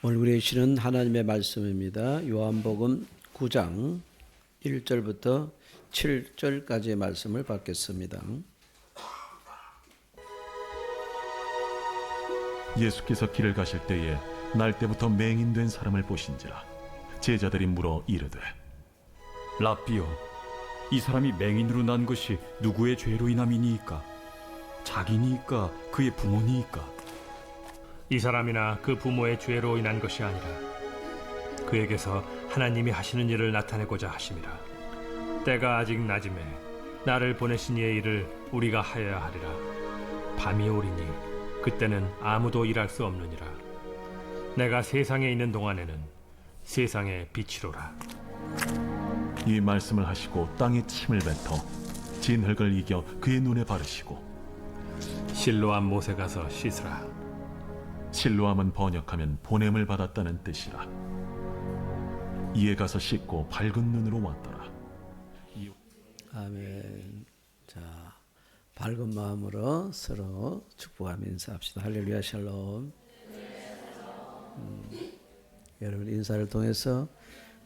오늘 우리에게 주시는 하나님의 말씀입니다. 요한복음 9장 1절부터 7절까지의 말씀을 받겠습니다. 예수께서 길을 가실 때에 날 때부터 맹인된 사람을 보신지라. 제자들이 물어 이르되, 라삐요, 이 사람이 맹인으로 난 것이 누구의 죄로 인함이니이까? 자기니이까 그의 부모니이까? 이 사람이나 그 부모의 죄로 인한 것이 아니라 그에게서 하나님이 하시는 일을 나타내고자 하심이라. 때가 아직 낮음에 나를 보내신 이의 일을 우리가 하여야 하리라. 밤이 오리니 그때는 아무도 일할 수 없느니라. 내가 세상에 있는 동안에는 세상의 빛이로라. 이 말씀을 하시고 땅에 침을 뱉어 진흙을 이겨 그의 눈에 바르시고, 실로암 못에 가서 씻으라. 실로암은 번역하면 보냄을 받았다는 뜻이라. 이에 가서 씻고 밝은 눈으로 왔더라. 아멘. 자, 밝은 마음으로 서로 축복하며 인사합시다. 할렐루야, 샬롬. 여러분 인사를 통해서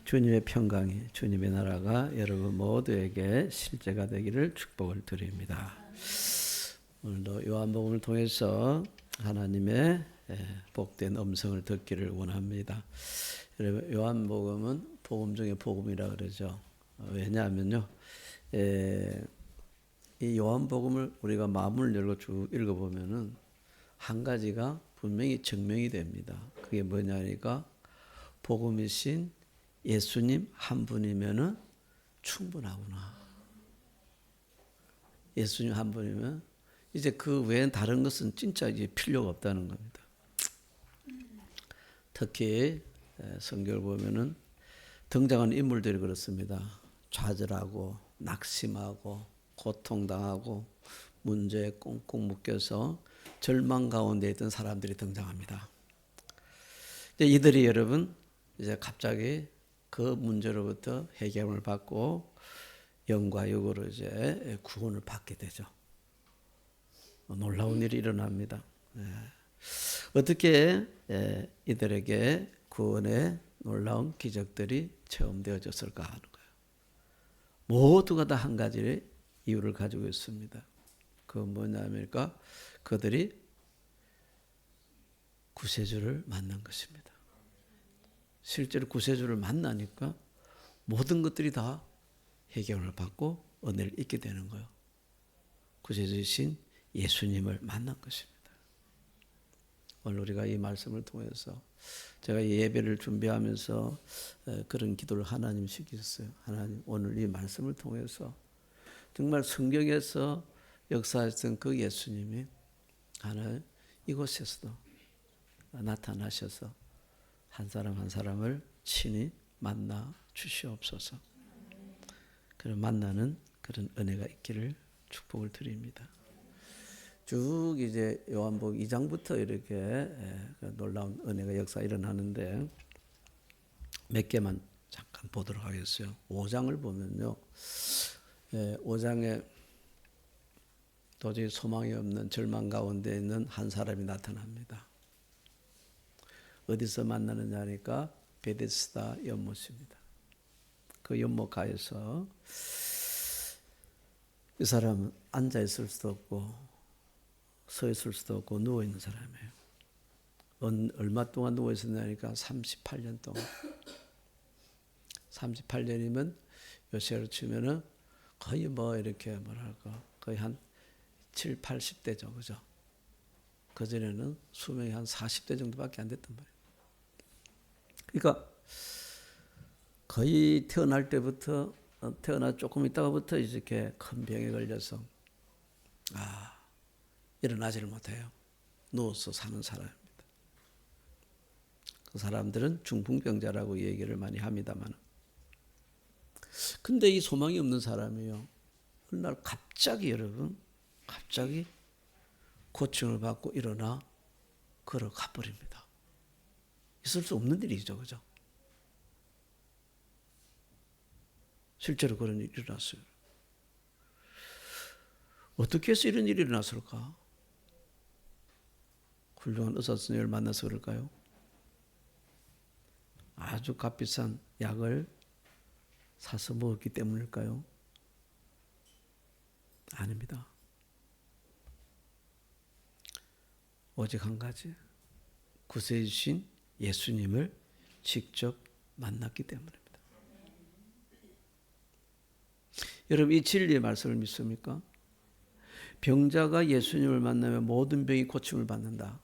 주님의 평강이, 주님의 나라가 여러분 모두에게 실제가 되기를 축복을 드립니다. 오늘도 요한복음을 통해서 하나님의 복된 음성을 듣기를 원합니다. 여러분 요한복음은 복음 중에 복음이라 그러죠. 왜냐하면요, 이 요한복음을 우리가 마음을 열고 쭉 읽어보면은 한 가지가 분명히 증명이 됩니다. 그게 뭐냐니까 복음이신 예수님 한 분이면은 충분하구나. 예수님 한 분이면 이제 그 외엔 다른 것은 진짜 이제 필요가 없다는 겁니다. 특히 성경을 보면은 등장하는 인물들이 그렇습니다. 좌절하고 낙심하고 고통당하고 문제에 꽁꽁 묶여서 절망 가운데 있던 사람들이 등장합니다. 이들이 여러분 이제 갑자기 그 문제로부터 해결을 받고 영과 육으로 이제 구원을 받게 되죠. 놀라운 일이 일어납니다. 어떻게 이들에게 구원의 놀라운 기적들이 체험되어졌을까 하는 거예요. 모두가 다 한 가지의 이유를 가지고 있습니다. 그건 뭐냐면까 그들이 구세주를 만난 것입니다. 실제로 구세주를 만나니까 모든 것들이 다 해결을 받고 은혜를 잊게 되는 거예요. 구세주이신 예수님을 만난 것입니다. 오늘 우리가 이 말씀을 통해서 제가 이 예배를 준비하면서 그런 기도를 하나님 시키셨어요. 하나님, 오늘 이 말씀을 통해서 정말 성경에서 역사했던 그 예수님이 하나님 이곳에서도 나타나셔서 한 사람 한 사람을 친히 만나 주시옵소서. 그런 만나는 그런 은혜가 있기를 축복을 드립니다. 쭉 이제 요한복음 2장부터 이렇게 놀라운 은혜가 역사 일어나는데 몇 개만 잠깐 보도록 하겠어요. 5장을 보면요, 5장에 도저히 소망이 없는 절망 가운데 있는 한 사람이 나타납니다. 어디서 만나느냐 하니까 베데스다 연못입니다. 그 연못가에서 이 사람은 앉아 있을 수도 없고 서 있을 수도 없고 누워 있는 사람이에요. 얼마 동안 누워 있었냐니까 38년 동안. 38년이면 요새로 치면은 거의 뭐 이렇게 뭐랄까 거의 한 7, 80대죠, 그죠? 그 전에는 수명이 한 40대 정도밖에 안 됐단 말이에요. 그러니까 거의 태어날 때부터 태어나 조금 있다가부터 이렇게 큰 병에 걸려서 일어나지를 못해요. 누워서 사는 사람입니다. 그 사람들은 중풍병자라고 얘기를 많이 합니다만, 근데 이 소망이 없는 사람이요, 어느 날 갑자기 여러분, 갑자기 고침을 받고 일어나 걸어가 버립니다. 있을 수 없는 일이죠, 그죠? 실제로 그런 일이 일어났어요. 어떻게 해서 이런 일이 일어났을까? 훌륭한 의사 선생님을 만나서 그럴까요? 아주 값비싼 약을 사서 먹었기 때문일까요? 아닙니다. 오직 한 가지, 구세해 주신 예수님을 직접 만났기 때문입니다. 여러분, 이 진리의 말씀을 믿습니까? 병자가 예수님을 만나면 모든 병이 고침을 받는다.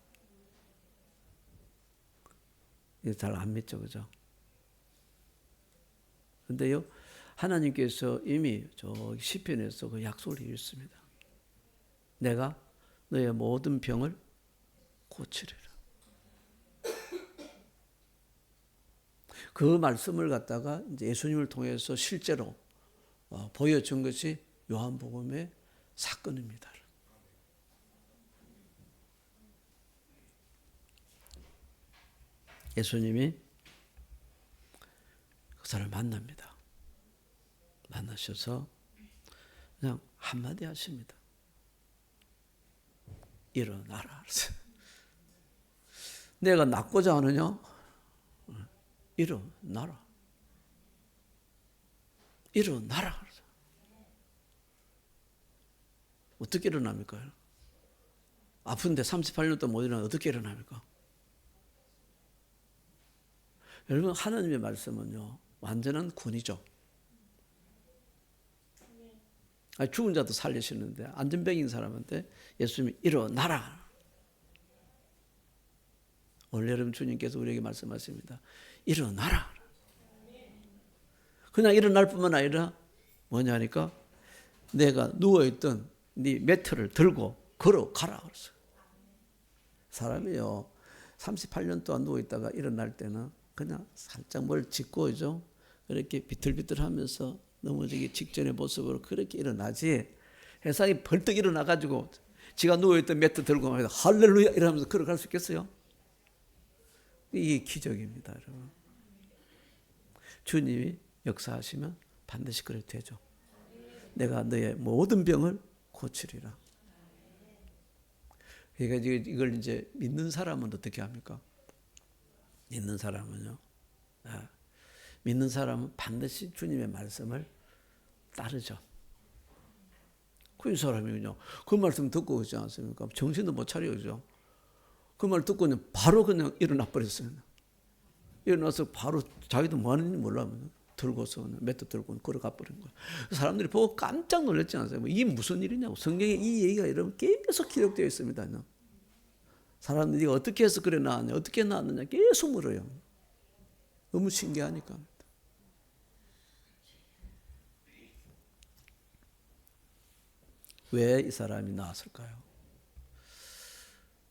이거 잘 안 믿죠, 그죠? 그런데요, 하나님께서 이미 저 시편에서 그 약속을 해주셨습니다. 내가 너의 모든 병을 고치리라. 그 말씀을 갖다가 이제 예수님을 통해서 실제로 보여준 것이 요한복음의 사건입니다. 예수님이 그 사람을 만납니다. 만나셔서 그냥 한마디 하십니다. 일어나라. 내가 낫고자 하느냐? 일어나라. 일어나라. 어떻게 일어납니까? 아픈데 38년 동안 못 일어나면 어떻게 일어납니까? 여러분, 하나님의 말씀은요, 완전한 권위죠. 죽은 자도 살리시는데, 안전병인 사람한테 예수님이 일어나라. 오늘 여러분, 주님께서 우리에게 말씀하십니다. 일어나라. 그냥 일어날 뿐만 아니라 뭐냐 하니까 내가 누워있던 네 매트를 들고 걸어가라. 그랬어요. 사람이요, 38년 동안 누워있다가 일어날 때는 그냥 살짝 뭘 짚고, 그렇게 비틀비틀하면서 넘어지기 직전의 모습으로 그렇게 일어나지, 세상이 벌떡 일어나가지고 지가 누워있던 매트 들고 할렐루야 이러면서 걸어갈 수 있겠어요? 이게 기적입니다, 여러분. 주님이 역사하시면 반드시 그렇게 되죠. 내가 너의 모든 병을 고치리라. 그러니까 이걸 이제 믿는 사람은 어떻게 합니까? 믿는 사람은요, 믿는 사람은 반드시 주님의 말씀을 따르죠. 그 사람이군요. 그 말씀 듣고 오지 않습니까? 정신도 못 차려죠. 그 말 듣고 바로 그냥 일어나 버렸어요. 일어나서 바로 자기도 뭐 하는지 몰라면 들고서 매트 들고 걸어가 버린 거예요. 사람들이 보고 깜짝 놀랐지 않았어요? 이게 무슨 일이냐고. 성경에 이 얘기가 여러분 계속 기록되어 있습니다. 사람들이 어떻게 해서 그래 나왔냐, 어떻게 나왔느냐 계속 물어요. 너무 신기하니까. 왜 이 사람이 나왔을까요?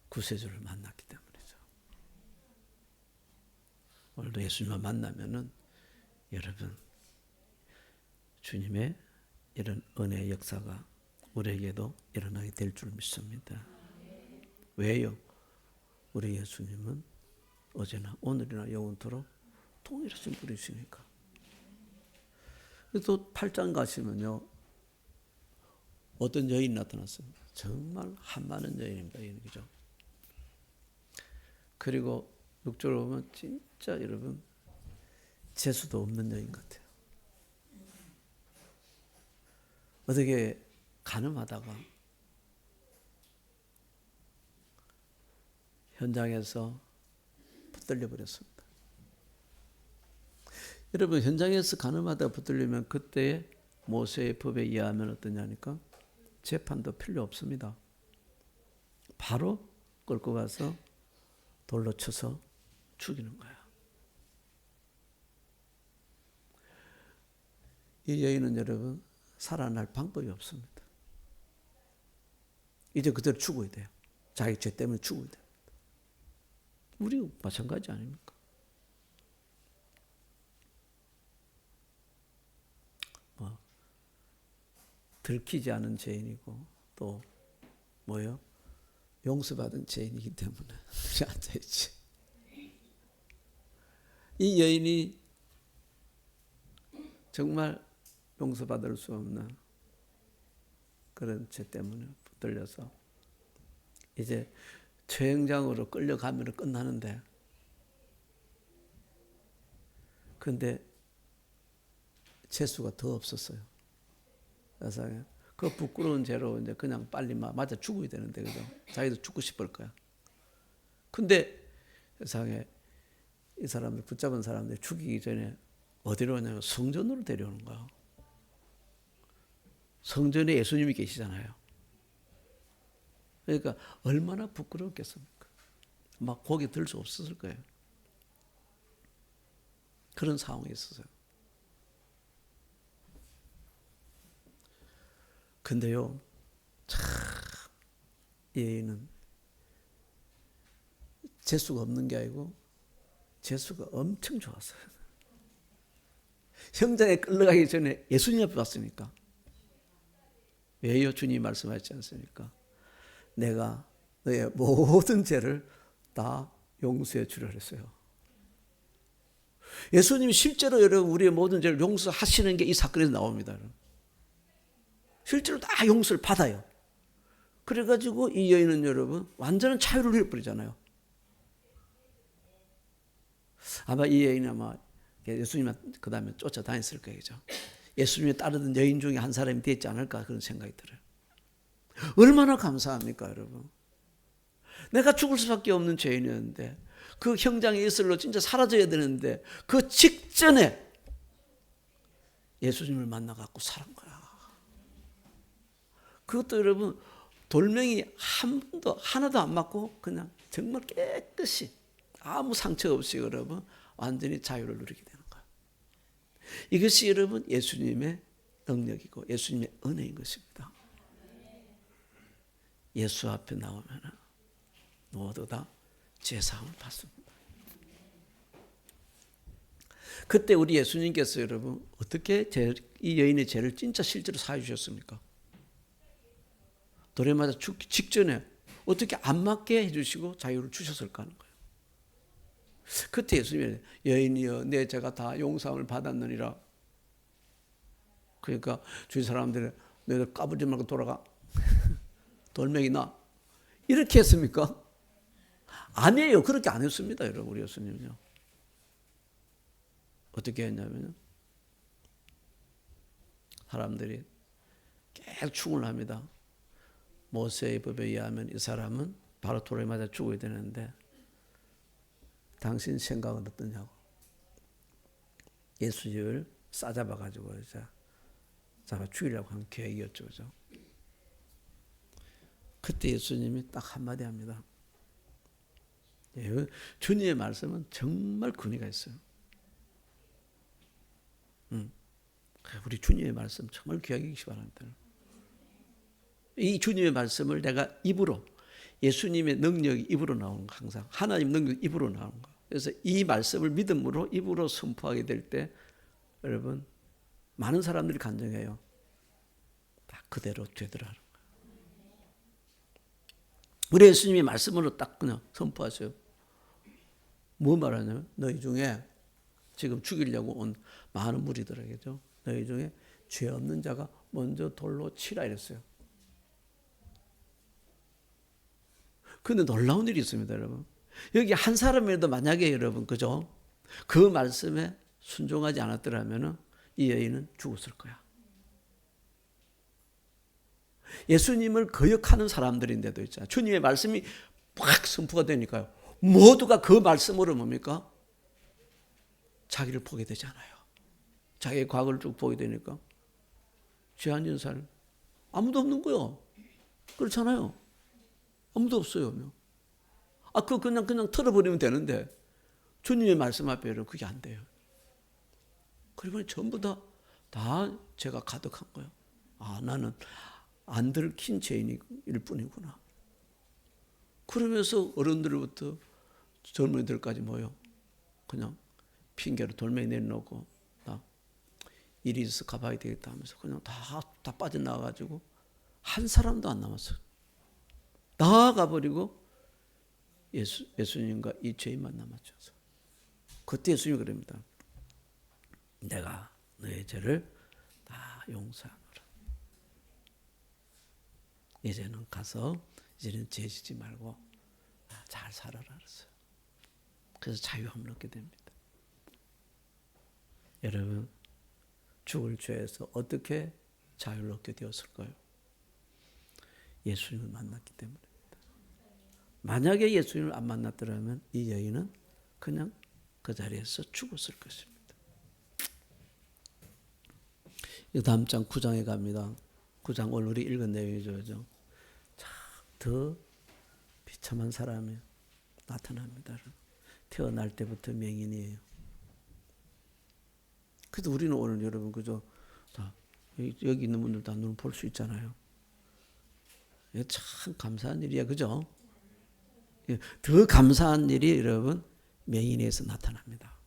구세주를 만났기 때문이죠. 오늘도 예수님을 만나면은 여러분, 주님의 이런 은혜의 역사가 우리에게도 일어나게 될 줄 믿습니다. 왜요? 우리 예수님은 어제나 오늘이나 영원토록 동일하신 분이시니까. 또 8장 가시면요, 어떤 여인이 나타났습니다. 정말 한많은 여인입니다. 그죠? 그리고 6절을 보면 진짜 여러분 재수도 없는 여인 같아요. 어떻게 가늠하다가 현장에서 붙들려 버렸습니다. 여러분, 현장에서 가늠하다가 붙들리면 그때 모세의 법에 의하면 어떠냐니까 재판도 필요 없습니다. 바로 끌고 가서 돌로 쳐서 죽이는 거야. 이 여인은 여러분 살아날 방법이 없습니다. 이제 그대로 죽어야 돼요. 자기 죄 때문에 죽어야 돼요. 우리 마찬가지 아닙니까? 들키지 않은 죄인이고 또 뭐요? 용서받은 죄인이기 때문에 앉아있지. 이 여인이 정말 용서받을 수 없는 그런 죄 때문에 붙들려서 이제 최행장으로 끌려가면 끝나는데 근데 재수가 더 없었어요. 세상에. 그 부끄러운 죄로 이제 그냥 빨리 맞아 죽어야 되는데, 그죠? 자기도 죽고 싶을 거야. 근데 세상에 이 사람들, 붙잡은 사람들 죽이기 전에 어디로 오냐면 성전으로 데려오는 거야. 성전에 예수님이 계시잖아요. 그러니까 얼마나 부끄럽겠습니까? 막 고개 들 수 없었을 거예요. 그런 상황이 있었어요. 근데요, 참, 이 여인은 재수가 없는 게 아니고 재수가 엄청 좋았어요. 형장에 끌려가기 전에 예수님 앞에 왔으니까. 왜요? 주님이 말씀하셨지 않습니까? 내가 너의 모든 죄를 다 용서해 주려 했어요. 예수님이 실제로 여러분 우리의 모든 죄를 용서하시는 게 이 사건에서 나옵니다. 여러분. 실제로 다 용서를 받아요. 그래가지고 이 여인은 여러분 완전한 자유를 누려버리잖아요. 아마 이 여인이 아마 예수님을 그 다음에 쫓아다녔을 거예요. 예수님이 따르던 여인 중에 한 사람이 되지 않을까 그런 생각이 들어요. 얼마나 감사합니까 여러분. 내가 죽을 수밖에 없는 죄인이었는데 그 형장의 이슬로 진짜 사라져야 되는데 그 직전에 예수님을 만나갖고 살은 거야. 그것도 여러분 돌멩이 하나도 안 맞고 그냥 정말 깨끗이 아무 상처 없이 여러분 완전히 자유를 누리게 되는 거예요. 이것이 여러분 예수님의 능력이고 예수님의 은혜인 것입니다. 예수 앞에 나오면 모두 다 죄사함을 받습니다. 그때 우리 예수님께서 여러분 어떻게 이 여인의 죄를 진짜 실제로 사해 주셨습니까? 돌에 맞아 죽기 직전에 어떻게 안 맞게 해주시고 자유를 주셨을까 하는 거예요. 그때 예수님이 여인이여 내 죄가 다 용서함을 받았느니라. 그러니까 주위 사람들이 너희들 까부지 말고 돌아가. 돌멩이 나. 이렇게 했습니까? 아니에요. 그렇게 안 했습니다. 여러분 우리 예수님은요. 어떻게 했냐면요. 사람들이 계속 충을 합니다. 모세의 법에 의하면 이 사람은 바로 돌에 맞아 죽어야 되는데 당신 생각은 어떠냐고. 예수님을 싸잡아가지고 잡아 죽이려고 한 계획이었죠. 그죠? 그때 예수님이 딱 한마디 합니다. 주님의 말씀은 정말 근위가 있어요. 우리 주님의 말씀 정말 귀하게 여기시 바랍니다. 이 주님의 말씀을 내가 입으로 예수님의 능력이 입으로 나오는 거 항상 하나님 능력이 입으로 나오는 거. 그래서 이 말씀을 믿음으로 입으로 선포하게 될 때 여러분 많은 사람들이 간증해요. 다 그대로 되더라는 거예요. 우리 예수님이 말씀으로 딱 그냥 선포하세요. 뭐 말하냐면 너희 중에 지금 죽이려고 온 많은 무리들에게죠. 너희 중에 죄 없는 자가 먼저 돌로 치라 이랬어요. 그런데 놀라운 일이 있습니다, 여러분. 여기 한 사람이라도 만약에 여러분, 그죠? 그 말씀에 순종하지 않았더라면 이 여인은 죽었을 거야. 예수님을 거역하는 사람들인데도 있잖아요. 주님의 말씀이 확 선포가 되니까요. 모두가 그 말씀으로 뭡니까? 자기를 보게 되잖아요. 자기의 과거를 쭉 보게 되니까. 죄 안 지은 사람 아무도 없는 거요. 그렇잖아요. 아무도 없어요. 그냥 털어버리면 되는데 주님의 말씀 앞에 그게 안 돼요. 그리고 전부 다 죄가 가득한 거예요. 나는 안 들킨 죄인일 뿐이구나. 그러면서 어른들부터 젊은이들까지 모여 그냥 핑계로 돌멩이 내려놓고 일이 있어서 가봐야 되겠다 하면서 그냥 다 빠져나가가지고 한 사람도 안 남았어요. 나아가버리고 예수님과 이 죄인만 남았죠. 그때 예수님이 그럽니다. 내가 너의 죄를 다 용서하노라. 이제는 가서 이제는 죄 짓지 말고 잘 살아라 그랬어요. 그래서 자유함을 얻게 됩니다. 여러분 죽을 죄에서 어떻게 자유를 얻게 되었을까요? 예수님을 만났기 때문입니다. 만약에 예수님을 안 만났더라면 이 여인은 그냥 그 자리에서 죽었을 것입니다. 다음 장 9장에 갑니다. 9장 오늘 우리 읽은 내용이죠. 참 더 비참한 사람이 나타납니다. 태어날 때부터 맹인이에요. 그래도 우리는 오늘 여러분 그죠? 다 여기 있는 분들 다 눈을 볼 수 있잖아요. 참 감사한 일이야, 그죠? 더 감사한 일이 여러분 맹인에서 나타납니다.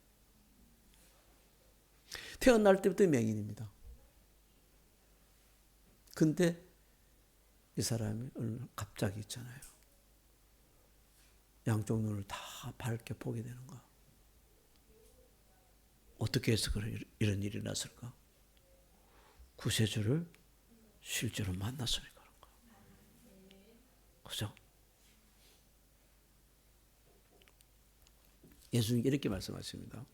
태어날 때부터 맹인입니다. 근데 이 사람이 갑자기 있잖아요. 양쪽 눈을 다 밝게 보게 되는 거야. 어떻게 해서 이런 일이 났을까? 구세주를 실제로 만났으니까 그런 거야. 그죠? 예수님이 이렇게 말씀하십니다.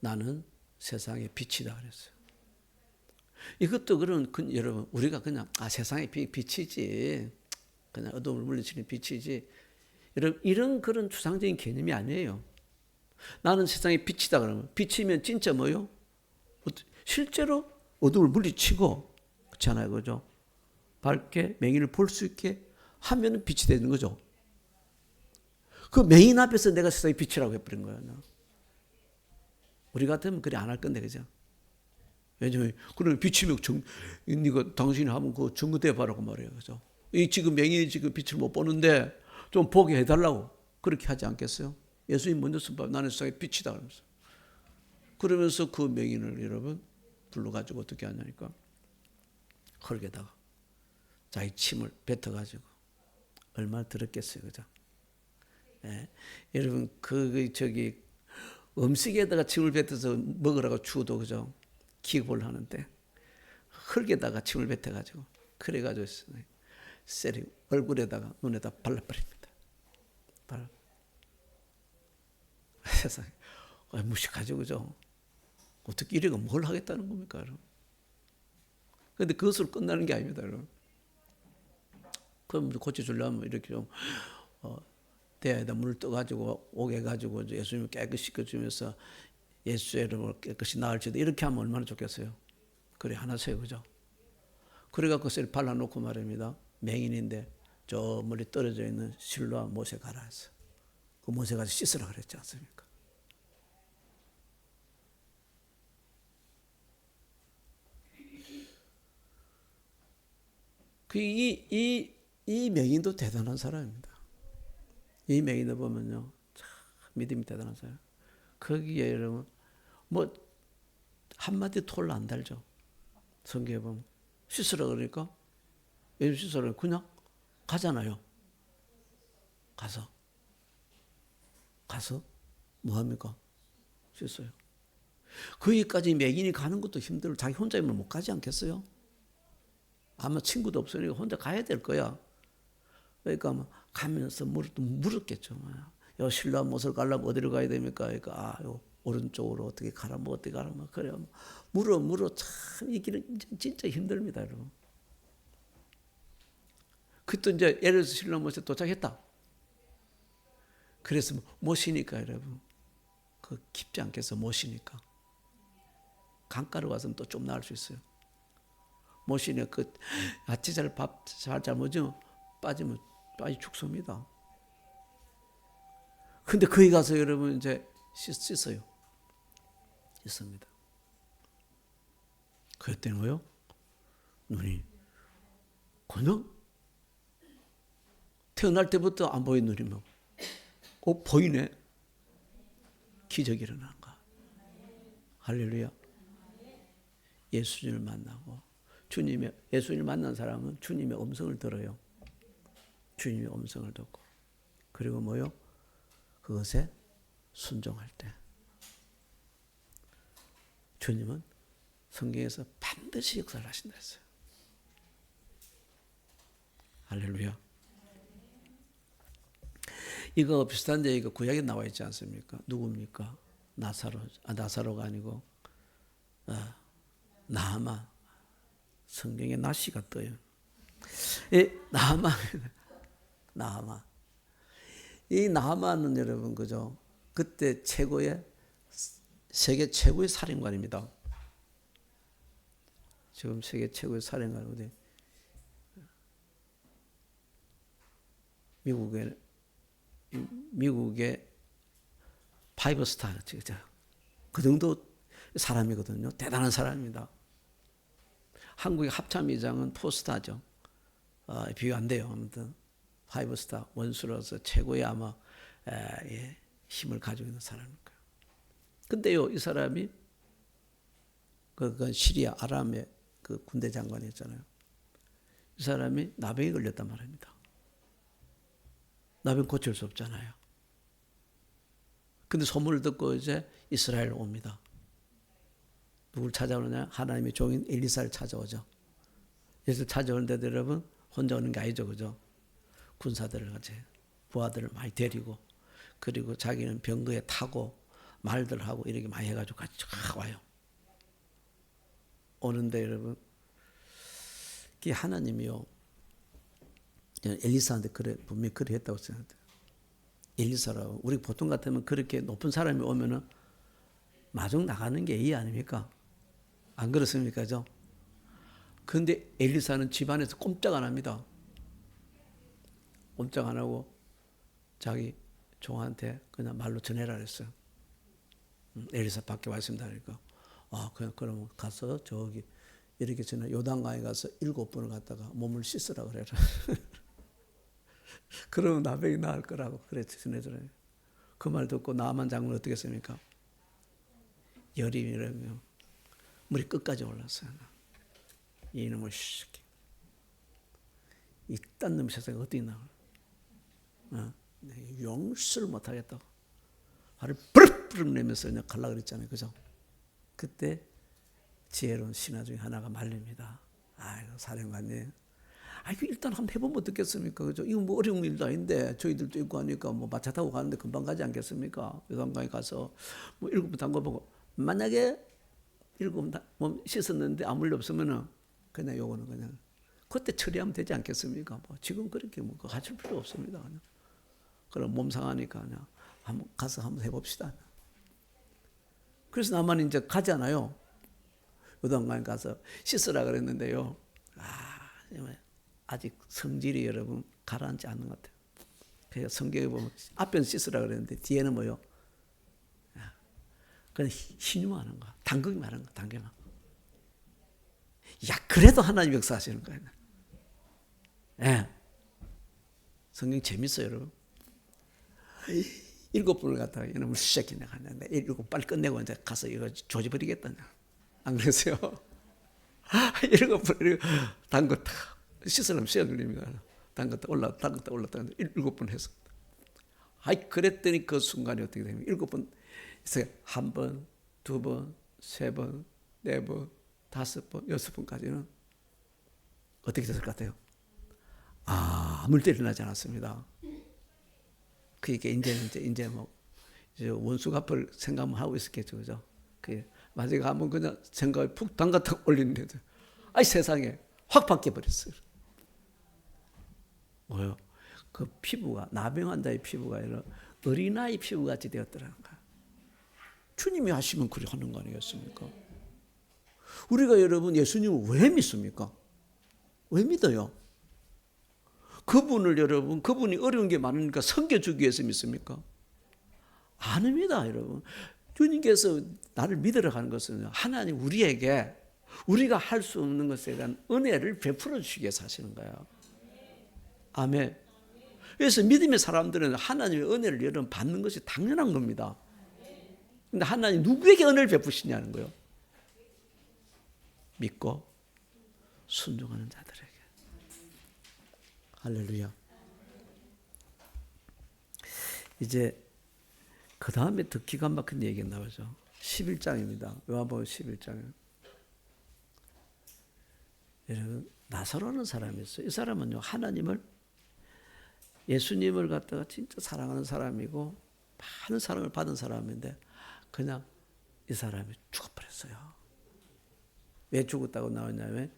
나는 세상의 빛이다 그랬어요. 이것도 그런 여러분 우리가 그냥 세상의 빛이지 그냥 어둠을 물리치는 빛이지 여러분 이런 그런 추상적인 개념이 아니에요. 나는 세상의 빛이다 그러면 빛이면 진짜 뭐요? 실제로 어둠을 물리치고 그렇잖아요, 그죠? 밝게 맹인을 볼 수 있게 하면은 빛이 되는 거죠. 그 맹인 앞에서 내가 세상의 빛이라고 해버린 거예요. 우리 같으면 그래 안 할 건데, 그죠? 왜냐면, 그러면 빛이면 네가 당신이 하면 그거 증거돼 봐라고 말해요. 그죠? 이 지금 맹인이 지금 빛을 못 보는데 좀 보게 해달라고 그렇게 하지 않겠어요? 예수님 먼저 선포 나는 세상의 빛이다 그러면서. 그러면서 그 맹인을 여러분 불러가지고 어떻게 하냐니까 흙에다가 자기 침을 뱉어가지고 얼마나 들었겠어요, 그죠? 예. 여러분 저기 음식에다가 침을 뱉어서 먹으라고 주어도 그죠? 기겁을 하는데 흙에다가 침을 뱉어가지고 그래가지고 쎄리 얼굴에다가 눈에다 발라버립니다. 세상에 무식하죠, 그죠? 어떻게 이래가 뭘 하겠다는 겁니까, 여러분? 그런데 그것으로 끝나는 게 아닙니다, 여러분. 그럼 고쳐주려면 이렇게 좀 대야에다 물을 떠가지고 오게 해가지고 예수님을 깨끗이 씻겨주면서 예수의 이름으로 깨끗이 나을지도 이렇게 하면 얼마나 좋겠어요. 그래 하나세요, 그죠? 그래갖고 쇠를 발라놓고 말입니다. 맹인인데 저 멀리 떨어져 있는 실로와 못에 가라 했어. 그 못에 가서 씻으라 그랬지 않습니까? 이 맹인도 대단한 사람입니다. 이 맹인을 보면요, 참 믿음이 대단한 사람. 거기에 여러분 뭐 한마디 톨 안 달죠. 성경에 보면 씻으라 그러니까 예수 씻으라 그냥 가잖아요. 가서 뭐 합니까? 씻어요. 거기까지 맹인이 가는 것도 힘들고 자기 혼자면 못 가지 않겠어요? 아마 친구도 없으니까 혼자 가야 될 거야. 그러니까 가면서 물었겠죠. 요 신라 못을 가려면 어디로 가야 됩니까? 그러니까 요 오른쪽으로 어떻게 가라, 뭐 어떻게 가라, 뭐 그래. 물어 참 이 길은 진짜 힘듭니다, 여러분. 그때 이제 예를 들어서 신라 못에 도착했다. 그래서 모시니까 여러분 그 깊지 않겠어 모시니까 강가로 가서는 또 좀 나을 수 있어요. 모시니까 그 아치살 밥 잘 먹으면 빠지면 빠지 죽습니다. 근데 거기 가서 여러분 이제 씻어요. 씻습니다. 그랬더니 뭐요? 눈이 그냥 태어날 때부터 안 보이는 눈이 뭐 보이네. 기적이 일어나는 거야. 할렐루야. 예수님을 만나고 예수님을 만난 사람은 주님의 음성을 들어요. 주님의 음성을 듣고 그리고 뭐요? 그것에 순종할 때 주님은 성경에서 반드시 역사를 하신다 했어요. 할렐루야. 이거 비슷한데 이거 구약에 나와 있지 않습니까? 누굽니까? 나사로가 아니고 나아만. 성경에 나시가 떠요. 이 나아만. 나아만. 이 나아만은 여러분 그죠? 그때 세계 최고의 사령관입니다. 지금 세계 최고의 사령관인데 미국의 5스타 그 정도 사람이거든요. 대단한 사람입니다. 한국의 합참의장은 4스타죠. 비교 안 돼요. 아무튼 5스타 원수로서 최고의 아마 힘을 가지고 있는 사람일 거예요. 근데요, 이 사람이 그 시리아 아람의 그 군대 장관이었잖아요. 이 사람이 나병이 걸렸단 말입니다. 나병 고칠 수 없잖아요. 근데 소문을 듣고 이제 이스라엘 옵니다. 누굴 찾아오느냐? 하나님의 종인 엘리사를 찾아오죠. 예수 찾아오는데도 여러분 혼자 오는 게 아니죠, 그죠? 군사들을 같이 부하들을 많이 데리고 그리고 자기는 병거에 타고 말들 하고 이렇게 많이 해가지고 같이 쫙 와요. 오는데 여러분, 그 하나님이요, 엘리사한테 분명히 그래 했다고 생각해요. 엘리사라고 우리 보통 같으면 그렇게 높은 사람이 오면은 마중 나가는 게 예의 아닙니까? 안 그렇습니까? 죠? 근데 엘리사는 집안에서 꼼짝 안 합니다. 꼼짝 안 하고 자기 종한테 그냥 말로 전해라 그랬어요. 엘리사 밖에 와 있습니다. 그러니까 그럼 가서 저기 이렇게 전에 요단강에 가서 7번을 갔다가 몸을 씻으라 그래라. 그러면 나병이 나을 거라고 그랬지 전해주래요. 그 말 듣고 나만 장군 어떻게 했습니까? 열이 이러면 물이 끝까지 올랐어요. 이놈을 시키. 이딴 놈 세상에 어디 있나? 용서를 못하겠다고. 화를 부르륵 내면서 그냥 갈라 그랬잖아요. 그죠? 그때 지혜로운 신하 중에 하나가 말립니다. 아이고, 사령관님. 일단 한번 해보면 어떻겠습니까? 그죠? 이거 뭐 어려운 일도 아닌데, 저희들도 있고 하니까 뭐 마차 타고 가는데 금방 가지 않겠습니까? 요단강에 가서 뭐 7번 담궈보고, 만약에 7번 씻었는데 아무 일 없으면은 그냥 요거는 그냥 그때 처리하면 되지 않겠습니까? 뭐 지금 그렇게 뭐 하실 필요 없습니다. 그냥. 그럼 몸 상하니까 그냥 한번 가서 한번 해봅시다. 그래서 나만 이제 가잖아요. 요단강에 가서 씻으라 그랬는데요. 아직 성질이 여러분 가라앉지 않는 것 같아요. 그래서 성경에 보면 앞에는 씻으라 그랬는데 뒤에는 뭐요? 그냥 신용하는 거야. 당기만 하는 거야. 당기만. 그래도 하나님 역사하시는 거예요. 예. 성경 재밌어요, 여러분. 7번을 갖다가 이놈을 시작해 나갔는데 7번 빨리 끝내고 이제 가서 이거 조져버리겠다. 안 그랬어요? 7번 담궜다. 씻으려면 시간 걸립니다. 담궜다 올랐다 7번 해서. 그랬더니 그 순간이 어떻게 되냐면 7번 그래서 1번, 2번, 3번, 4번, 5번, 6번까지는 어떻게 됐을 것 같아요? 아무 일도 일어나지 않았습니다. 그러니까 이제 원수 갚을 생각만 하고 있었겠죠, 그죠? 마지막에 한번 그냥 생각을 푹 담갔다 올리는데, 세상에 확 바뀌어 버렸어요. 뭐요? 그 피부가 나병 자의 피부가 아니라 어린아이 피부같이 되었더라는 거야. 주님이 하시면 그렇게 하는 거 아니겠습니까? 우리가 여러분 예수님을 왜 믿습니까? 왜 믿어요? 그분이 어려운 게 많으니까 섬겨주기 위해서 믿습니까? 아닙니다, 여러분. 주님께서 나를 믿으러 가는 것은 하나님 우리에게 우리가 할 수 없는 것에 대한 은혜를 베풀어 주시기 위해서 하시는 거예요. 아멘. 그래서 믿음의 사람들은 하나님의 은혜를 여러분 받는 것이 당연한 겁니다. 근데 하나님 누구에게 은혜를 베푸시냐는 거예요. 믿고 순종하는 자들에게. 할렐루야. 이제 그 다음에 더 기가 막힌 얘기가 나오죠. 11장입니다. 요한복음 11장. 여러분 나사로라는 사람이 있어요. 이 사람은요 예수님을 갖다가 진짜 사랑하는 사람이고 많은 사랑을 받은 사람인데 그냥 이 사람이 죽어버렸어요. 왜 죽었다고 나오냐면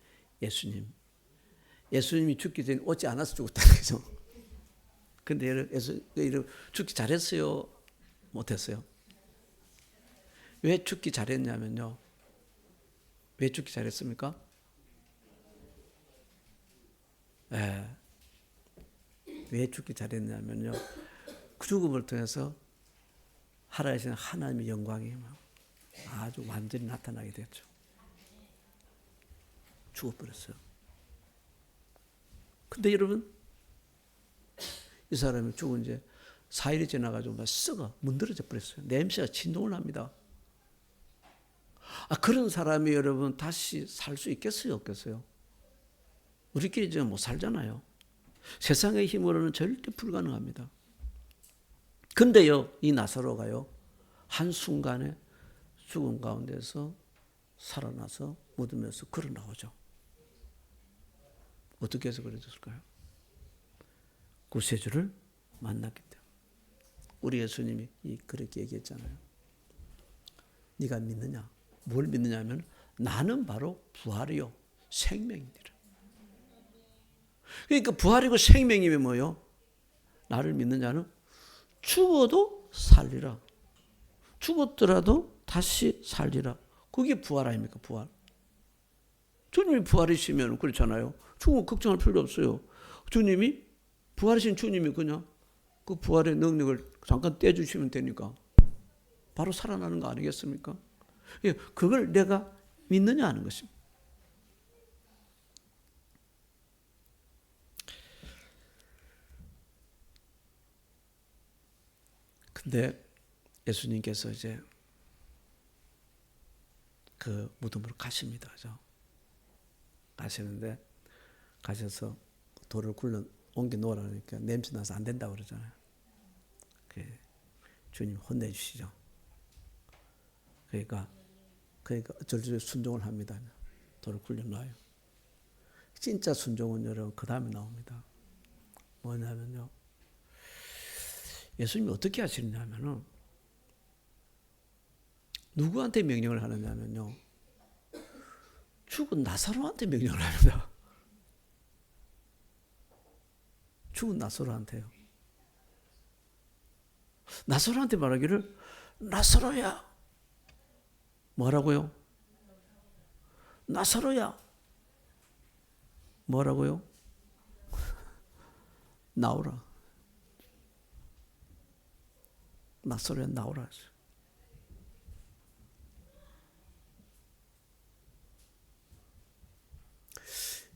예수님이 죽기 전에 오지 않아서 죽었다는 거죠. 근데 죽기 잘했어요? 못했어요? 왜 죽기 잘했냐면요. 왜 죽기 잘했습니까? 네. 왜 죽기 잘했냐면요. 그 죽음을 통해서 살아계신 하나님의 영광이 아주 완전히 나타나게 됐죠. 죽어버렸어요. 근데 여러분, 이 사람이 죽은 지 4일이 지나가지고 막 썩어 문드러져 버렸어요. 냄새가 진동을 합니다. 그런 사람이 여러분 다시 살 수 있겠어요? 없겠어요? 우리끼리 지금 못 살잖아요. 세상의 힘으로는 절대 불가능합니다. 근데요, 이 나사로가요, 한순간에 죽음 가운데서 살아나서 무덤에서 걸어 나오죠. 어떻게 해서 그래졌을까요? 구세주를 만났기 때문에. 우리 예수님이 그렇게 얘기했잖아요. 네가 믿느냐? 뭘 믿느냐면 나는 바로 부활이요 생명이니라. 그러니까 부활이고 생명이면 뭐요? 나를 믿는 자는 죽어도 살리라. 죽었더라도 다시 살리라. 그게 부활 아닙니까? 부활. 주님이 부활이시면 그렇잖아요. 죽으면 걱정할 필요 없어요. 주님이 부활이신 주님이 그냥 그 부활의 능력을 잠깐 떼주시면 되니까 바로 살아나는 거 아니겠습니까? 그걸 내가 믿느냐 하는 것입니다. 근데 예수님께서 이제 그 무덤으로 가십니다. 그죠? 가시는데 가셔서 돌을 굴러 옮겨 놓으라니까 냄새 나서 안 된다고 그러잖아요. 주님 혼내주시죠. 그러니까 절절히 순종을 합니다. 돌을 굴려 놔요. 진짜 순종은 여러분 그 다음에 나옵니다. 뭐냐면요. 예수님이 어떻게 하시느냐면은 누구한테 명령을 하느냐면요. 죽은 나사로한테 명령을 합니다. 죽은 나사로한테요. 나사로한테 말하기를 나사로야. 뭐라고요? 나사로야. 뭐라고요? 나오라. 나사로야 나오라.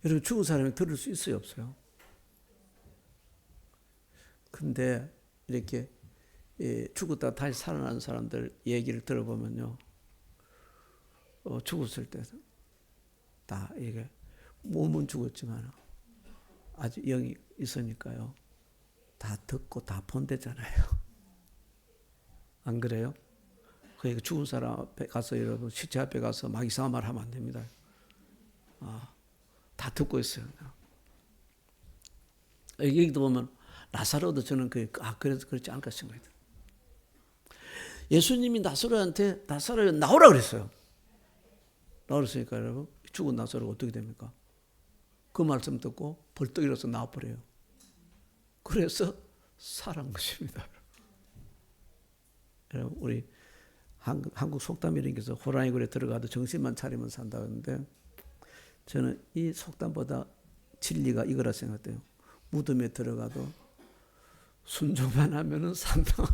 여러분 죽은 사람이 들을 수 있어요? 없어요? 근데 이렇게 죽었다가 다시 살아나는 사람들 얘기를 들어보면요. 죽었을 때 다 이게 몸은 죽었지만 아직 영이 있으니까요. 다 듣고 다 본대잖아요. 안 그래요? 그러니까 죽은 사람 앞에 가서 여러분 시체 앞에 가서 막 이상한 말 하면 안 됩니다. 다 듣고 있어요. 여기도 보면 나사로도 저는 그래서 그렇지 않을까 생각해요. 예수님이 나사로한테 나사로야 나오라 그랬어요. 나오랬으니까 여러분 죽은 나사로가 어떻게 됩니까? 그 말씀 듣고 벌떡 일어서 나와버려요. 그래서 살아난 것입니다. 여러분 우리 한국 속담 이름께서 호랑이 굴에 들어가도 정신만 차리면 산다는데 저는 이 속담보다 진리가 이거라 생각돼요. 무덤에 들어가도 순종만 하면은 산다.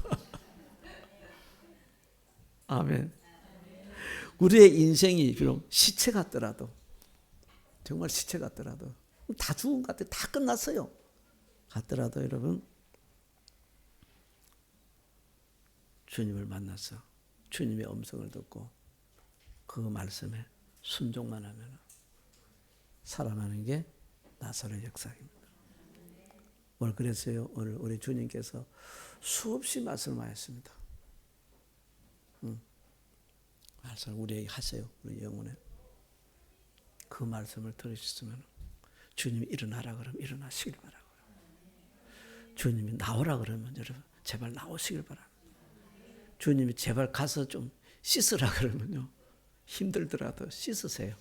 아멘. 우리의 인생이 비록 시체 같더라도 정말 시체 같더라도 다 죽은 것 같아요. 다 끝났어요. 같더라도 여러분 주님을 만나서 주님의 음성을 듣고 그 말씀에 순종만 하면 살아나는 게 나사로의 역사입니다. 오늘 그랬어요. 오늘 우리 주님께서 수없이 말씀하셨습니다. 말씀 우리에게 하세요. 우리 영혼에. 그 말씀을 들으셨으면 주님이 일어나라 그러면 일어나시길 바라고요. 주님이 나오라 그러면 여러분 제발 나오시길 바랍니다. 주님이 제발 가서 좀 씻으라 그러면요. 힘들더라도 씻으세요.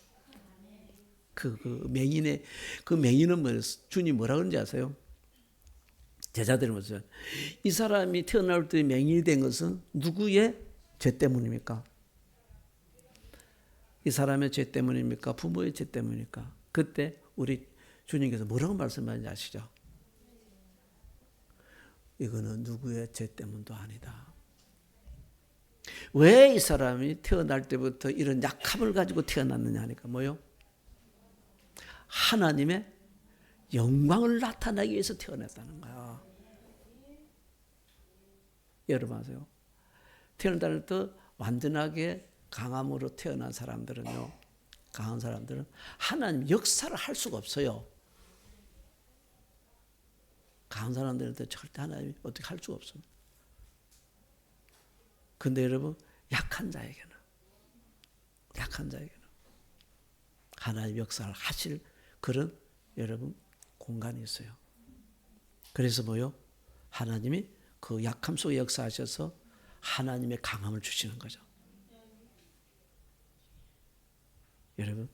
그 맹인의 그 맹인은 주님 뭐라 그런지 아세요? 제자들이 뭐죠? 이 사람이 태어날 때 맹인이 된 것은 누구의 죄 때문입니까? 이 사람의 죄 때문입니까? 부모의 죄 때문입니까? 그때 우리 주님께서 뭐라고 말씀하는지 아시죠? 이거는 누구의 죄 때문도 아니다. 왜 이 사람이 태어날 때부터 이런 약함을 가지고 태어났느냐 하니까 뭐요? 하나님의 영광을 나타내기 위해서 태어났다는 거야. 여러분 아세요? 태어날 때 완전하게 강함으로 태어난 사람들은요, 강한 사람들은 하나님 역사를 할 수가 없어요. 강한 사람들한테 절대 하나님이 어떻게 할 수가 없습니다. 근데 여러분, 약한 자에게는 하나님 역사를 하실 그런 여러분 공간이 있어요. 그래서 뭐요? 하나님이 그 약함 속에 역사하셔서 하나님의 강함을 주시는 거죠. 여러분,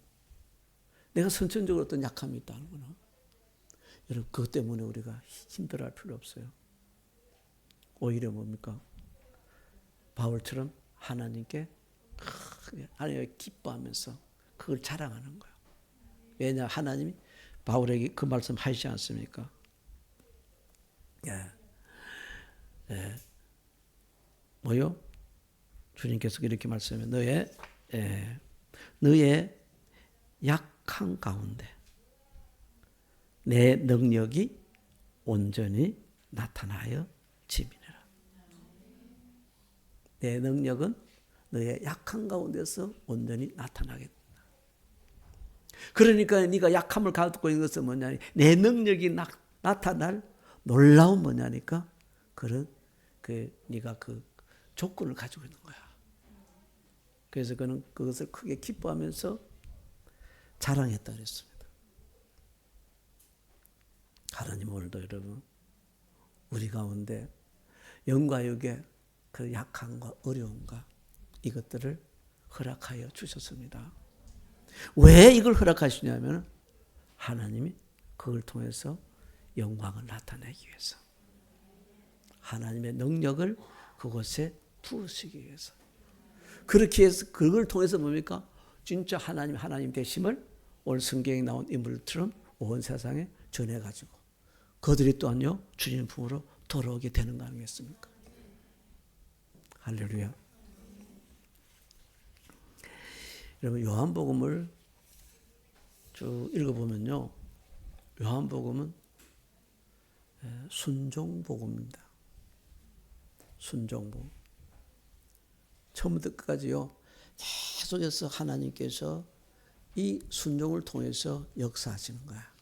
내가 선천적으로 어떤 약함이 있다는구나. 여러분, 그것 때문에 우리가 힘들어할 필요 없어요. 오히려 뭡니까? 바울처럼 하나님께 하나님을 기뻐하면서 그걸 자랑하는 거예요. 왜냐, 하나님이 바울에게 그 말씀 하시지 않습니까? 뭐요? 주님께서 이렇게 말씀해. 너의 약한 가운데 내 능력이 온전히 나타나여 짐이니라. 내 능력은 너의 약한 가운데서 온전히 나타나겠다. 그러니까 네가 약함을 갖고 있는 것은 뭐냐? 내 능력이 나타날 놀라운 뭐냐니까? 네가 그 조건을 가지고 있는 거야. 그래서 그는 그것을 크게 기뻐하면서 자랑했다 그랬습니다. 하나님 오늘도 여러분 우리 가운데 영과 육의 그 약함과 어려움과 이것들을 허락하여 주셨습니다. 왜 이걸 허락하시냐면 하나님이 그걸 통해서 영광을 나타내기 위해서, 하나님의 능력을 그곳에 부으시기 위해서, 그렇게 해서 그걸 통해서 뭡니까? 진짜 하나님 되심을 오늘 성경에 나온 인물처럼 온 세상에 전해가지고 그들이 또한요 주님 품으로 돌아오게 되는 거 아니겠습니까? 할렐루야. 여러분 요한복음을 쭉 읽어보면요, 요한복음은 순종복음입니다. 순종복음. 처음부터 끝까지요 계속해서 하나님께서 이 순종을 통해서 역사하시는 거야.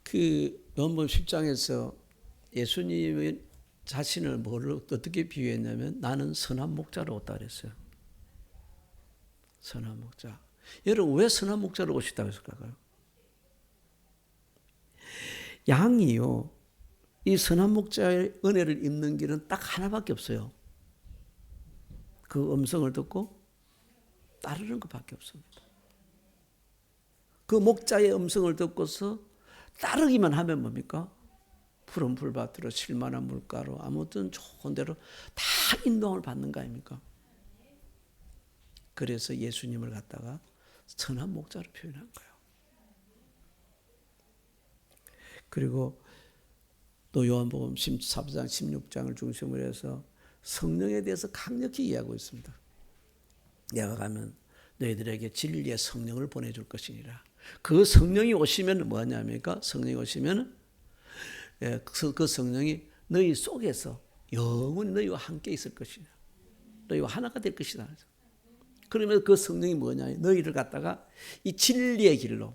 그 요한복음 10장에서 예수님의 자신을 어떻게 비유했냐면 나는 선한 목자로 왔다 그랬어요. 선한 목자. 여러분 왜 선한 목자로 오셨다고 했을까요? 양이요, 이 선한 목자의 은혜를 입는 길은 딱 하나밖에 없어요. 그 음성을 듣고 따르는 것밖에 없습니다. 그 목자의 음성을 듣고서 따르기만 하면 뭡니까? 푸른 풀밭으로 실만한 물가로 아무튼 좋은 데로 다 인도함을 받는 거 아닙니까? 그래서 예수님을 갖다가 선한 목자로 표현한 거예요. 그리고 또 요한복음 14장 16장을 중심으로 해서 성령에 대해서 강력히 이야기하고 있습니다. 내가 가면 너희들에게 진리의 성령을 보내줄 것이니라. 그 성령이 오시면 뭐하냐니까? 성령이 오시면 그 성령이 너희 속에서 영원히 너희와 함께 있을 것이냐. 너희와 하나가 될 것이다. 그러면 그 성령이 뭐냐? 너희를 갖다가 이 진리의 길로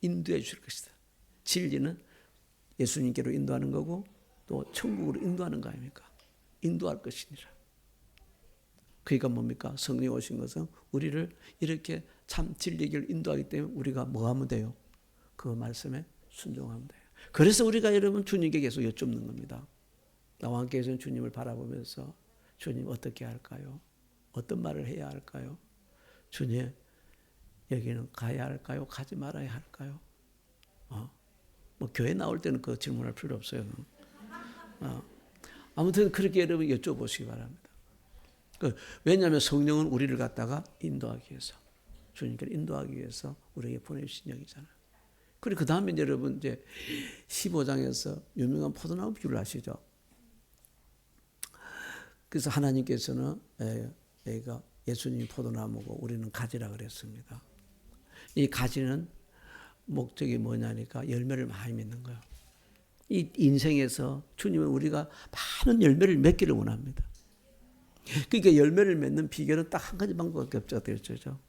인도해 줄 것이다. 진리는 예수님께로 인도하는 거고 또 천국으로 인도하는 거 아닙니까? 인도할 것이니라. 그러니까 뭡니까? 성령이 오신 것은 우리를 이렇게 참 진리의 길을 인도하기 때문에 우리가 뭐 하면 돼요? 그 말씀에 순종하면 돼요. 그래서 우리가 여러분 주님께 계속 여쭙는 겁니다. 나와 함께 계신 주님을 바라보면서 주님 어떻게 할까요? 어떤 말을 해야 할까요? 주님, 여기는 가야 할까요? 가지 말아야 할까요? 뭐 교회 나올 때는 그 질문할 필요 없어요. 아무튼 그렇게 여러분 여쭤보시기 바랍니다. 왜냐하면 성령은 우리를 갖다가 인도하기 위해서, 주님께를 인도하기 위해서 우리에게 보내주신 영이잖아요. 그리고 그 다음에 여러분 이제 15장에서 유명한 포도나무 비유를 아시죠? 그래서 하나님께서는 여기가 예수님이 포도나무고 우리는 가지라 그랬습니다. 이 가지는 목적이 뭐냐니까 열매를 많이 맺는 거예요. 이 인생에서 주님은 우리가 많은 열매를 맺기를 원합니다. 그러니까 열매를 맺는 비결은 딱 한 가지 방법밖에 없죠. 그렇죠?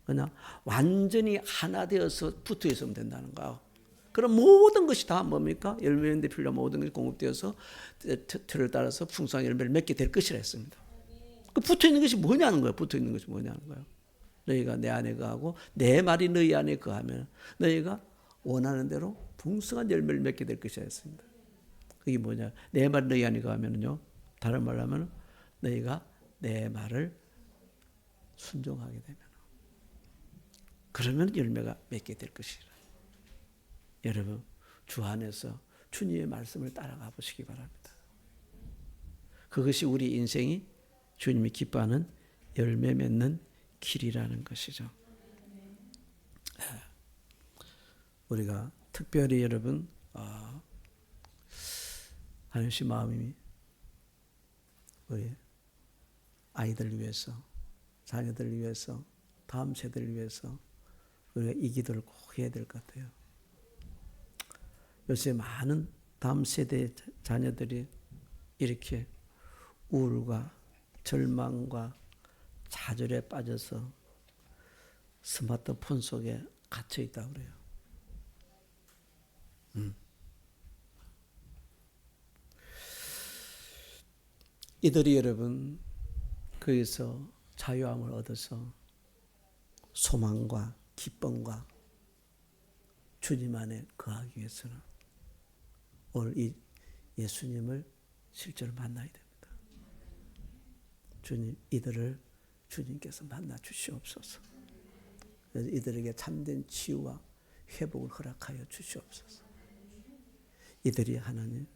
그냥 완전히 하나 되어서 붙어 있으면 된다는 거예요. 그럼 모든 것이 다 뭡니까? 열매 맺는 데 필요한 모든 것이 공급되어서 틀을 따라서 풍성한 열매를 맺게 될 것이라 했습니다. 그 붙어 있는 것이 뭐냐는 거예요. 붙어 있는 것이 뭐냐는 거예요. 너희가 내 안에 거하고 내 말이 너희 안에 거하면 너희가 원하는 대로 풍성한 열매를 맺게 될 것이라 했습니다. 그게 뭐냐? 내 말이 너희 안에 거하면요. 다른 말로 하면 너희가 내 말을 순종하게 되면 그러면 열매가 맺게 될 것이라. 여러분, 주 안에서 주님의 말씀을 따라가 보시기 바랍니다. 그것이 우리 인생이 주님이 기뻐하는 열매 맺는 길이라는 것이죠. 우리가 특별히 여러분 하나님 씨 마음이 우리 아이들 위해서, 자녀들 위해서, 다음 세대를 위해서 우리가 이 기도를 꼭 해야 될 것 같아요. 요새 많은 다음 세대 자녀들이 이렇게 우울과 절망과 좌절에 빠져서 스마트폰 속에 갇혀 있다고 그래요. 이들이 여러분 거기서 자유함을 얻어서 소망과 기쁨과 주님 안에 거하기 위해서는 오늘 이 예수님을 실제로 만나야 됩니다. 주님, 이들을 주님께서 만나 주시옵소서. 그래서 이들에게 참된 치유와 회복을 허락하여 주시옵소서. 이들이 하나님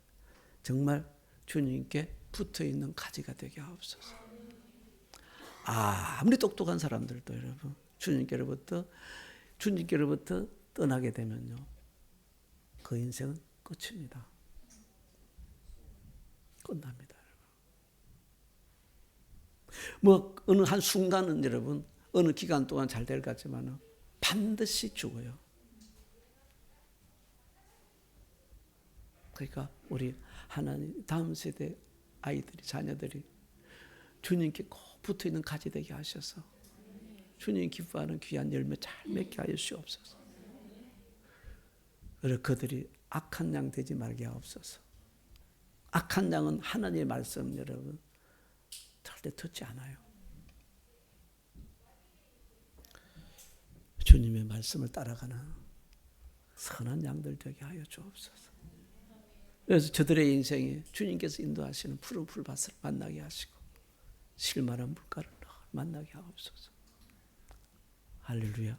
정말 주님께 붙어있는 가지가 되게 하옵소서. 아무리 똑똑한 사람들도 여러분 주님께로부터 떠나게 되면요 그 인생은 끝입니다. 끝납니다. 뭐 어느 한 순간은 여러분 어느 기간 동안 잘 될 것 같지만 반드시 죽어요. 그러니까 우리 하나님 다음 세대 아이들이 자녀들이 주님께 꼭 붙어있는 가지 되게 하셔서 주님 기뻐하는 귀한 열매 잘 맺게 하여 주옵소서. 그리고 그들이 악한 양 되지 말게 하옵소서. 악한 양은 하나님의 말씀 여러분 절대 듣지 않아요. 주님의 말씀을 따라가는 선한 양들 되게 하여 주옵소서. 그래서 저들의 인생에 주님께서 인도하시는 푸른 풀밭을 만나게 하시고 실만한 물가를 만나게 하옵소서. 할렐루야.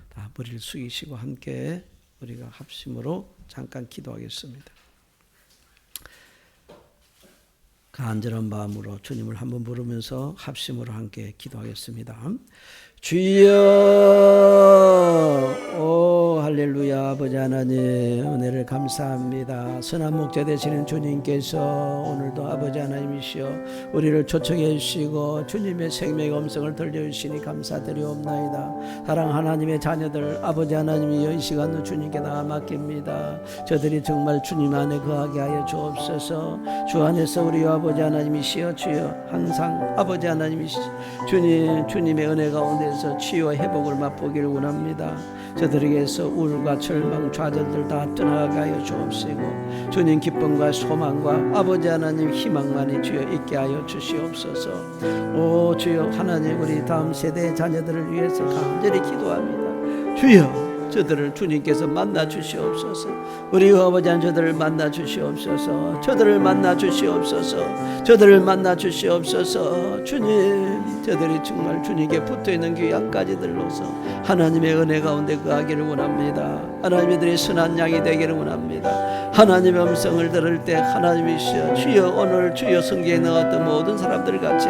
다 머리를 숙이시고 함께 우리가 합심으로 잠깐 기도하겠습니다. 간절한 마음으로 주님을 한번 부르면서 합심으로 함께 기도하겠습니다. 주여, 오 할렐루야. 아버지 하나님 은혜를 감사합니다. 선한 목자 되시는 주님께서 오늘도 아버지 하나님이시여 우리를 초청해 주시고 주님의 생명의 음성을 들려주시니 감사드리옵나이다. 사랑 하나님의 자녀들 아버지 하나님이여 이 시간도 주님께 다 맡깁니다. 저들이 정말 주님 안에 거하게 하여 주옵소서. 주 안에서 우리 아버지 하나님이시여 주여 항상 아버지 하나님이시여 주님의 은혜 가운데서 치유와 회복을 맛보기를 원합니다. 저들에게서 우울과 절망, 좌절들 다 떠나가게 하여 주옵시고 주님 기쁨과 소망과 아버지 하나님 희망만이 주여 있게 하여 주시옵소서. 오 주여 하나님 우리 다음 세대의 자녀들을 위해서 간절히 기도합니다. 주여 저들을 주님께서 만나 주시옵소서. 우리 아버지 하나님 저들을 만나 주시옵소서. 저들을 만나 주시옵소서. 저들을 만나 주시옵소서. 주님, 저들이 정말 주님께 붙어있는 귀한 가지들로서 하나님의 은혜 가운데 거하기를 원합니다. 하나님들이 선한 양이 되기를 원합니다. 하나님의 음성을 들을 때 하나님이시여 주여 오늘 주여 성경에 나왔던 모든 사람들 같이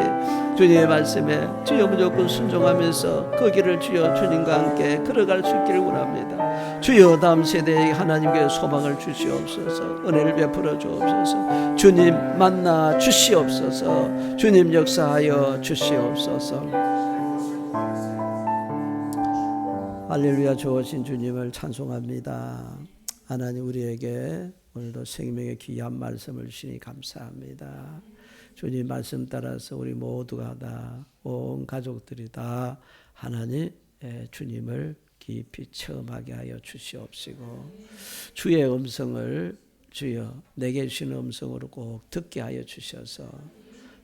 주님의 말씀에 주여 무조건 순종하면서 그 길을 주여 주님과 함께 걸어갈 수 있기를 원합니다. 주여 다음 세대에 하나님께 소망을 주시옵소서. 은혜를 베풀어 주옵소서. 주님 만나 주시옵소서. 주님 역사하여 주시옵소서. 할렐루야. 좋으신 주님을 찬송합니다. 하나님 우리에게 오늘도 생명의 귀한 말씀을 주시니 감사합니다. 주님 말씀 따라서 우리 모두가 다 온 가족들이 다 하나님 주님을 깊이 체험하게 하여 주시옵시고 주의 음성을 주여 내게 주시는 음성으로 꼭 듣게 하여 주셔서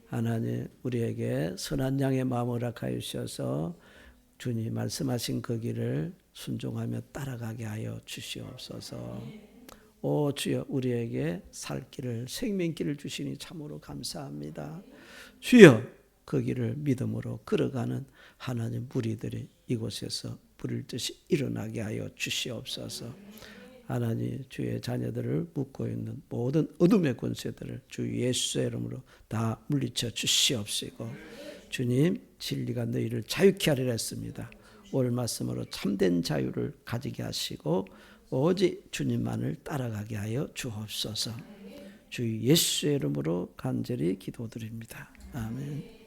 하나님 우리에게 선한 양의 마음을 허락하여 주셔서 주님 말씀하신 그 길을 순종하며 따라가게 하여 주시옵소서. 오 주여 우리에게 살 길을 생명길을 주시니 참으로 감사합니다. 주여 그 길을 믿음으로 걸어가는 하나님 무리들이 이곳에서 부릴 듯이 일어나게 하여 주시옵소서. 하나님 주의 자녀들을 묶고 있는 모든 어둠의 권세들을 주 예수의 이름으로 다 물리쳐 주시옵시고 주님 진리가 너희를 자유케 하리라 했습니다. 오늘 말씀으로 참된 자유를 가지게 하시고 오직 주님만을 따라가게 하여 주옵소서. 주 예수의 이름으로 간절히 기도드립니다. 아멘.